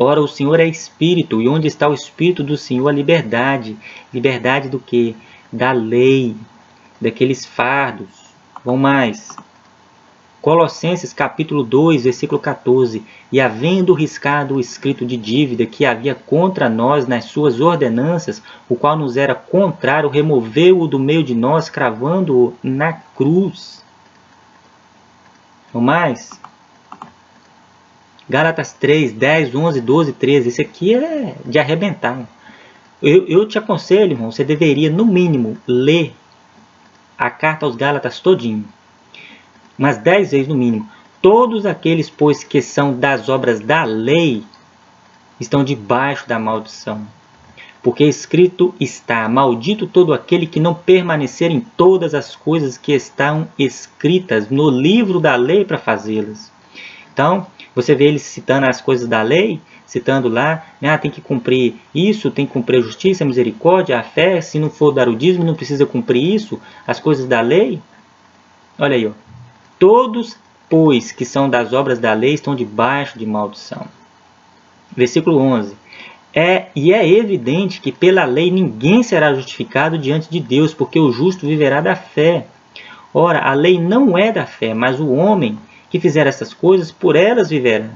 Ora, o Senhor é Espírito, e onde está o Espírito do Senhor, a liberdade. Liberdade do quê? Da lei, daqueles fardos. Vamos mais. Colossenses capítulo 2, versículo 14. E havendo riscado o escrito de dívida que havia contra nós nas suas ordenanças, o qual nos era contrário, removeu-o do meio de nós, cravando-o na cruz. Vamos mais. Gálatas 3, 10, 11, 12, 13. Isso aqui é de arrebentar. Eu te aconselho, irmão, você deveria, no mínimo, ler a carta aos Gálatas todinho. Mas 10 vezes no mínimo. Todos aqueles, pois, que são das obras da lei, estão debaixo da maldição. Porque escrito está: maldito todo aquele que não permanecer em todas as coisas que estão escritas no livro da lei para fazê-las. Então, você vê eles citando as coisas da lei, citando lá, né, tem que cumprir isso, tem que cumprir a justiça, a misericórdia, a fé, se não for dar o dízimo, não precisa cumprir isso, as coisas da lei. Olha aí, ó. Todos, pois, que são das obras da lei estão debaixo de maldição. Versículo 11. E é evidente que pela lei ninguém será justificado diante de Deus, porque o justo viverá da fé. Ora, a lei não é da fé, mas o homem que fizer essas coisas, por elas viverá.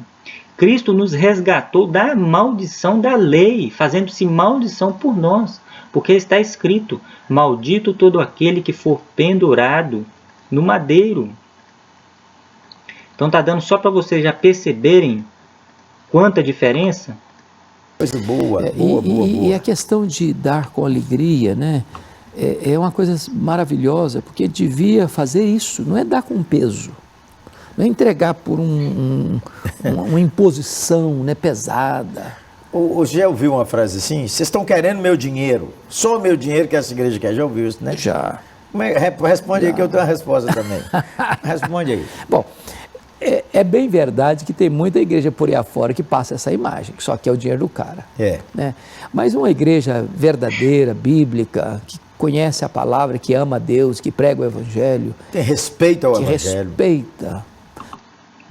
Cristo nos resgatou da maldição da lei, fazendo-se maldição por nós, porque está escrito: maldito todo aquele que for pendurado no madeiro. Então está dando só para vocês já perceberem quanta diferença. Coisa boa, boa. E a questão de dar com alegria, né? É uma coisa maravilhosa, porque devia fazer isso, não é dar com peso. Não é entregar por uma imposição, né, pesada. Você já ouviu uma frase assim? Vocês estão querendo meu dinheiro, só meu dinheiro que essa igreja quer. Já ouviu isso, né? Já. Responde aí que eu tenho uma resposta também. Responde aí. Bom, é bem verdade que tem muita igreja por aí afora que passa essa imagem, que só quer o dinheiro do cara. Né? Mas uma igreja verdadeira, bíblica, que conhece a palavra, que ama a Deus, que prega o evangelho. Tem respeito ao que evangelho. Respeita.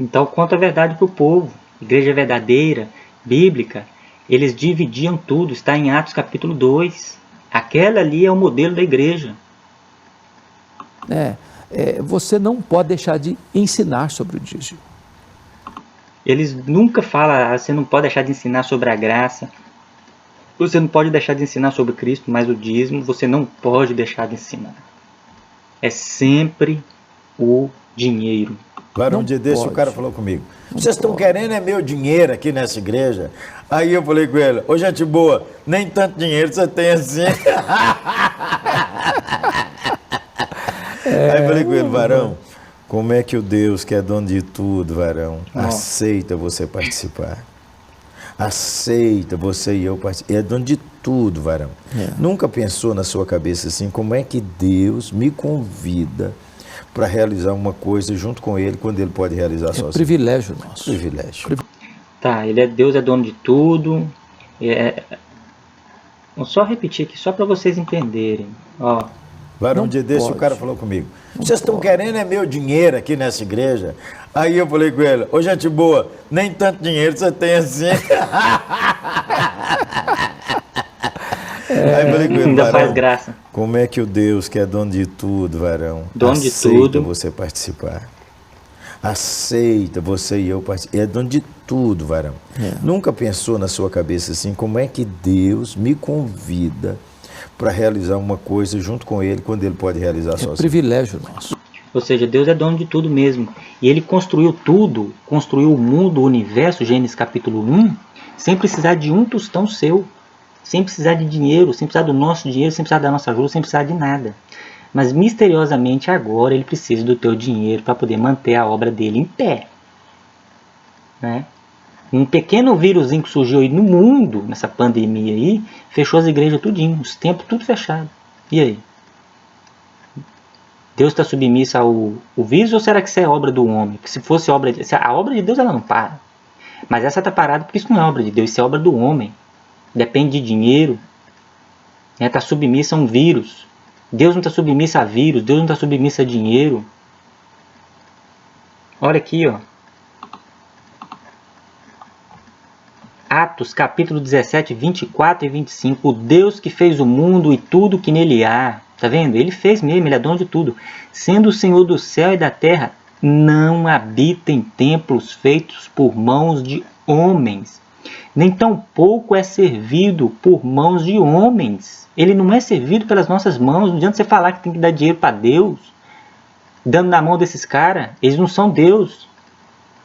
Então conta a verdade para o povo. igreja verdadeira, bíblica, eles dividiam tudo, está em Atos capítulo 2. Aquela ali é o modelo da igreja. Você não pode deixar de ensinar sobre o dízimo. Eles nunca falam, você não pode deixar de ensinar sobre a graça, você não pode deixar de ensinar sobre Cristo, mas o dízimo você não pode deixar de ensinar. É sempre o dinheiro. Agora, um dia desse, o cara falou comigo: vocês estão querendo é meu dinheiro aqui nessa igreja? Aí eu falei com ele: ô gente boa, nem tanto dinheiro você tem assim. Aí eu falei com ele: varão, como é que o Deus que é dono de tudo, varão, aceita você participar? Aceita você e eu participar. É dono de tudo, varão. Nunca pensou na sua cabeça assim, como é que Deus me convida para realizar uma coisa junto com ele, quando ele pode realizar sozinho? Privilégio nosso. Privilégio. Tá, Deus é dono de tudo. Vou só repetir aqui, só para vocês entenderem. Ó, Varão, um dia desse, o cara falou comigo: vocês estão querendo é meu dinheiro aqui nessa igreja? Aí eu falei com ele: ô gente boa, nem tanto dinheiro você tem assim. Aí eu falei com ele: ainda varão, faz graça. como é que o Deus que é dono de tudo, varão, Dono de aceita tudo. você participar? Aceita você e eu participar. É dono de tudo, varão. Nunca pensou na sua cabeça assim, como é que Deus me convida para realizar uma coisa junto com ele, quando ele pode realizar sozinho? Privilégio nosso. Ou seja, Deus é dono de tudo mesmo. E ele construiu tudo, construiu o mundo, o universo, Gênesis capítulo 1, sem precisar de um tostão seu, sem precisar de dinheiro, sem precisar do nosso dinheiro, sem precisar da nossa ajuda, sem precisar de nada. Mas misteriosamente agora ele precisa do teu dinheiro para poder manter a obra dele em pé. Né? Um pequeno vírusinho que surgiu aí no mundo, nessa pandemia aí, fechou as igrejas tudinho, os templos tudo fechado. E aí? Deus está submisso ao vírus, ou será que isso é obra do homem? Porque se fosse obra de Deus, a obra de Deus ela não para. Mas essa está parada porque isso não é obra de Deus, isso é obra do homem. Depende de dinheiro. Está submisso a um vírus. Deus não está submisso a vírus, Deus não está submisso a dinheiro. Olha aqui, ó. Atos capítulo 17, 24 e 25. O Deus que fez o mundo e tudo que nele há. Tá vendo? Ele fez mesmo, ele é dono de tudo. Sendo o Senhor do céu e da terra, não habita em templos feitos por mãos de homens, nem tampouco é servido por mãos de homens. Ele não é servido pelas nossas mãos. Não adianta você falar que tem que dar dinheiro para Deus, dando na mão desses caras. Eles não são Deus.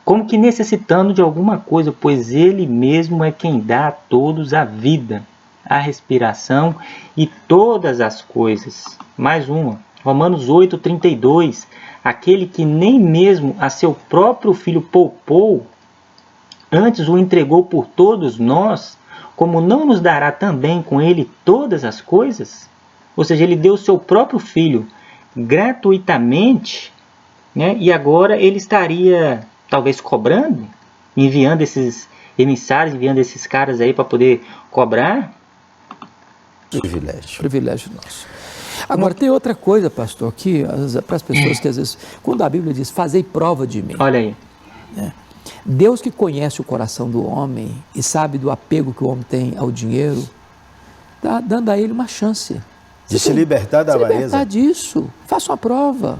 Como que necessitando de alguma coisa, pois Ele mesmo é quem dá a todos a vida, a respiração e todas as coisas. Mais uma, Romanos 8, 32. Aquele que nem mesmo a seu próprio Filho poupou, antes o entregou por todos nós, como não nos dará também com ele todas as coisas? Ou seja, ele deu o seu próprio Filho gratuitamente, né? E agora ele estaria talvez cobrando, enviando esses emissários, enviando esses caras aí para poder cobrar? Privilégio nosso. Agora tem outra coisa, pastor, que para as pessoas que às vezes, quando a Bíblia diz, fazei prova de mim. Olha aí. Deus que conhece o coração do homem e sabe do apego que o homem tem ao dinheiro, está dando a ele uma chance. De se libertar da avareza. Se libertar disso. Faça uma prova.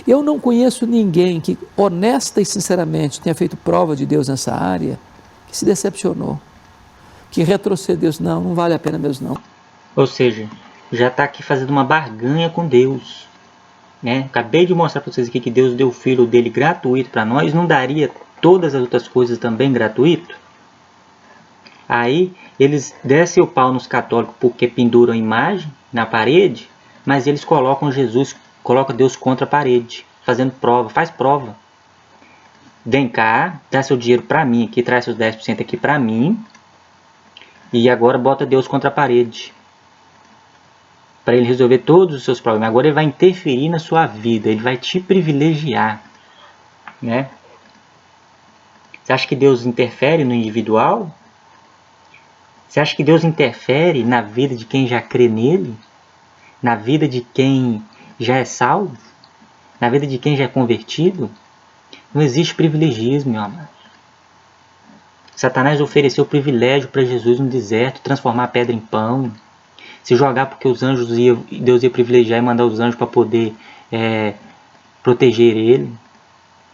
Eu não conheço ninguém que, honesta e sinceramente, tenha feito prova de Deus nessa área, que se decepcionou, que retrocedeu. Não vale a pena mesmo não. Ou seja, já está aqui fazendo uma barganha com Deus. Né? Acabei de mostrar para vocês aqui que Deus deu o Filho dele gratuito para nós. Não daria todas as outras coisas também gratuito? Aí eles descem o pau nos católicos porque penduram a imagem na parede, mas eles colocam Jesus, colocam Deus contra a parede, fazendo prova. Faz prova. Vem cá, dá seu dinheiro para mim aqui, traz seus 10% aqui para mim, e agora bota Deus contra a parede, para ele resolver todos os seus problemas. Agora ele vai interferir na sua vida, ele vai te privilegiar, né? Você acha que Deus interfere no individual? Você acha que Deus interfere na vida de quem já crê nele? Na vida de quem já é salvo? Na vida de quem já é convertido? Não existe privilegismo, meu amado. Satanás ofereceu privilégio para Jesus no deserto, transformar a pedra em pão, se jogar porque Deus ia privilegiar e mandar os anjos para poder proteger ele.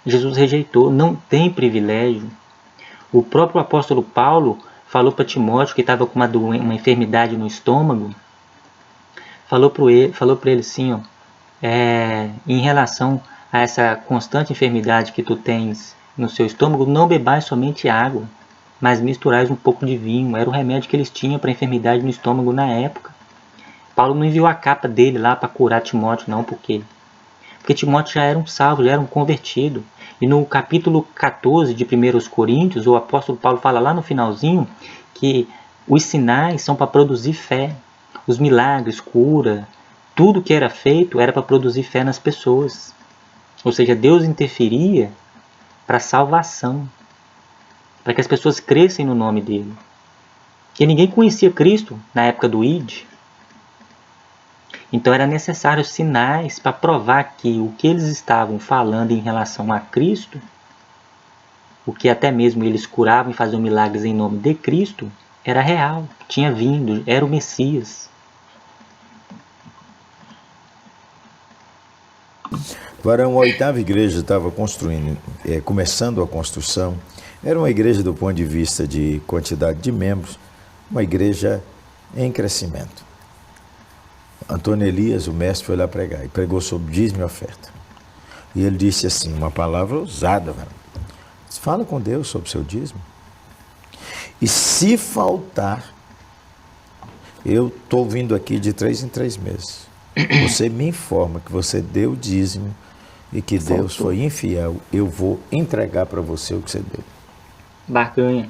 Jesus rejeitou, não tem privilégio. O próprio apóstolo Paulo falou para Timóteo, que estava com uma enfermidade no estômago, falou para ele assim, ó, em relação a essa constante enfermidade que tu tens no seu estômago, não bebais somente água, mas misturais um pouco de vinho. Era o remédio que eles tinham para a enfermidade no estômago na época. Paulo não enviou a capa dele lá para curar Timóteo, não, porque Timóteo já era um salvo, já era um convertido. E no capítulo 14 de 1 Coríntios, o apóstolo Paulo fala lá no finalzinho que os sinais são para produzir fé. Os milagres, cura, tudo que era feito era para produzir fé nas pessoas. Ou seja, Deus interferia para salvação, para que as pessoas crescem no nome dele. Porque ninguém conhecia Cristo na época do ID. Então era necessário sinais para provar que o que eles estavam falando em relação a Cristo, o que até mesmo eles curavam e faziam milagres em nome de Cristo, era real, tinha vindo, era o Messias. Varão, a oitava igreja estava começando a construção. Era uma igreja do ponto de vista de quantidade de membros, uma igreja em crescimento. Antônio Elias, o mestre, foi lá pregar e pregou sobre dízimo e oferta. E ele disse assim, uma palavra ousada, varão. Fala com Deus sobre o seu dízimo. E se faltar, eu estou vindo aqui de 3 em 3 meses. Você me informa que você deu o dízimo e que Deus foi infiel, eu vou entregar para você o que você deu. Barganha.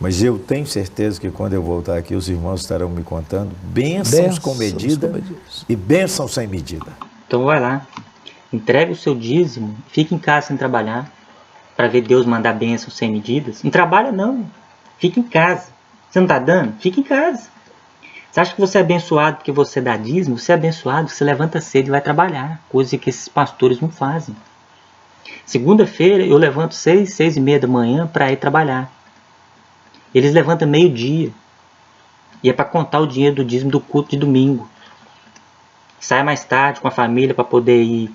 Mas eu tenho certeza que quando eu voltar aqui, os irmãos estarão me contando bênçãos com medida e bênçãos sem medida. Então vai lá, entregue o seu dízimo, fique em casa sem trabalhar, para ver Deus mandar bênçãos sem medidas. Não trabalha não, fica em casa. Você não está dando? Fica em casa. Você acha que você é abençoado porque você dá dízimo? Você é abençoado porque você levanta cedo e vai trabalhar, coisa que esses pastores não fazem. Segunda-feira eu levanto 6, 6:30 da manhã para ir trabalhar. Eles levantam meio-dia. E é para contar o dinheiro do dízimo do culto de domingo. Sai mais tarde com a família para poder ir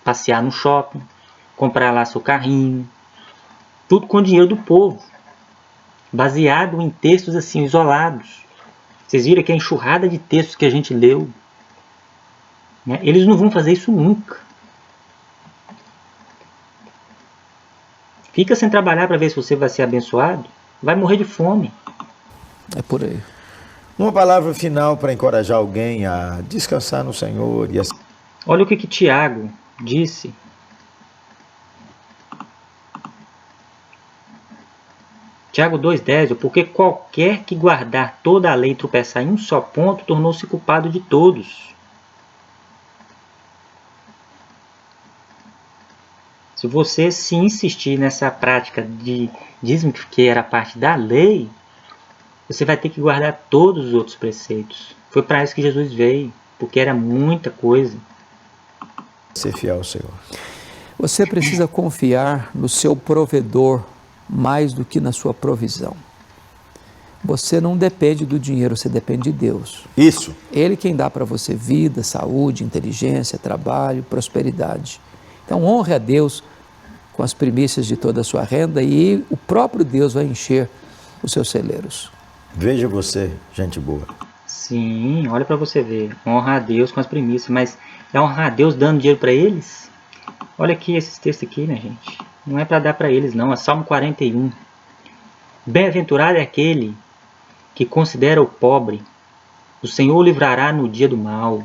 passear no shopping, comprar lá seu carrinho. Tudo com o dinheiro do povo. Baseado em textos assim, isolados. Vocês viram aqui a enxurrada de textos que a gente leu. Né? Eles não vão fazer isso nunca. Fica sem trabalhar para ver se você vai ser abençoado. Vai morrer de fome. É por aí. Uma palavra final para encorajar alguém a descansar no Senhor. Olha o que Tiago disse. Tiago 2,10, porque qualquer que guardar toda a lei e tropeçar em um só ponto, tornou-se culpado de todos. Se você se insistir nessa prática de dízimo, que era parte da lei, você vai ter que guardar todos os outros preceitos. Foi para isso que Jesus veio, porque era muita coisa. Ser fiel ao Senhor. Você precisa confiar no seu provedor mais do que na sua provisão. Você não depende do dinheiro, você depende de Deus. Isso. Ele quem dá para você vida, saúde, inteligência, trabalho, prosperidade. Então honre a Deus com as primícias de toda a sua renda e o próprio Deus vai encher os seus celeiros. Veja você, gente boa. Sim, olha para você ver. Honrar a Deus com as primícias, mas é honrar a Deus dando dinheiro para eles? Olha aqui esses textos aqui, né, gente? Não é para dar para eles, não. É Salmo 41. Bem-aventurado é aquele que considera o pobre. O Senhor o livrará no dia do mal.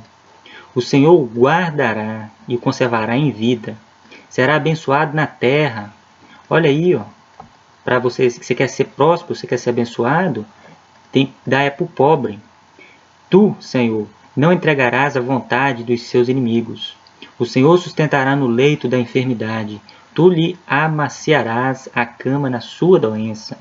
O Senhor o guardará e o conservará em vida. Será abençoado na terra. Olha aí, ó. Para você, se você quer ser próspero, você quer ser abençoado, tem que dar para o pobre. Tu, Senhor, não entregarás a vontade dos seus inimigos. O Senhor sustentará no leito da enfermidade. Tu lhe amaciarás a cama na sua doença.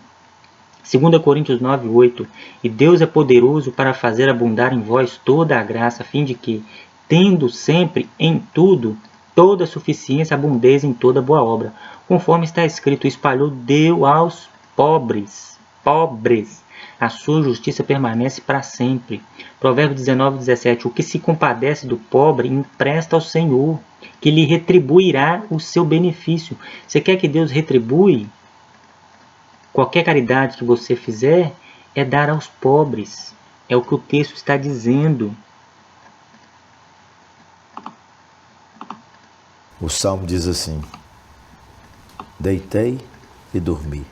2 Coríntios 9:8. E Deus é poderoso para fazer abundar em vós toda a graça, a fim de que, tendo sempre em tudo toda a suficiência, abundeis em toda boa obra. Conforme está escrito, espalhou, deu aos pobres, a sua justiça permanece para sempre. Provérbios 19:17, o que se compadece do pobre empresta ao Senhor, que lhe retribuirá o seu benefício. Você quer que Deus retribui? Qualquer caridade que você fizer é dar aos pobres. É o que o texto está dizendo. O Salmo diz assim: deitei e dormi,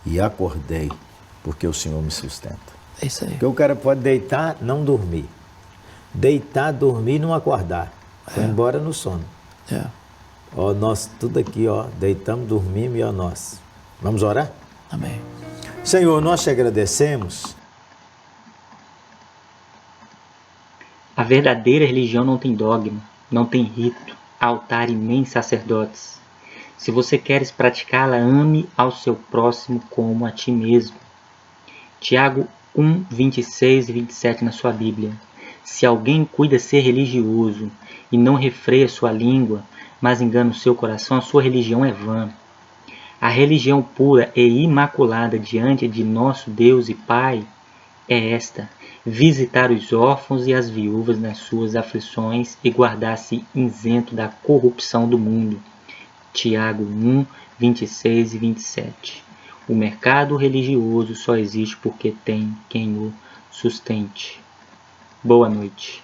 e acordei, porque o Senhor me sustenta. É isso aí. Porque o cara pode deitar, não dormir. Deitar, dormir, não acordar. Foi embora no sono. É. Ó, nós tudo aqui, ó, deitamos, dormimos e ó, nós. Vamos orar? Amém. Senhor, nós te agradecemos. A verdadeira religião não tem dogma, não tem rito, altar e nem sacerdotes. Se você queres praticá-la, ame ao seu próximo como a ti mesmo. Tiago 1, 26 e 27 na sua Bíblia. Se alguém cuida ser religioso e não refreia sua língua, mas engana o seu coração, a sua religião é vã. A religião pura e imaculada diante de nosso Deus e Pai é esta: visitar os órfãos e as viúvas nas suas aflições e guardar-se isento da corrupção do mundo. Tiago 1, 26 e 27. O mercado religioso só existe porque tem quem o sustente. Boa noite.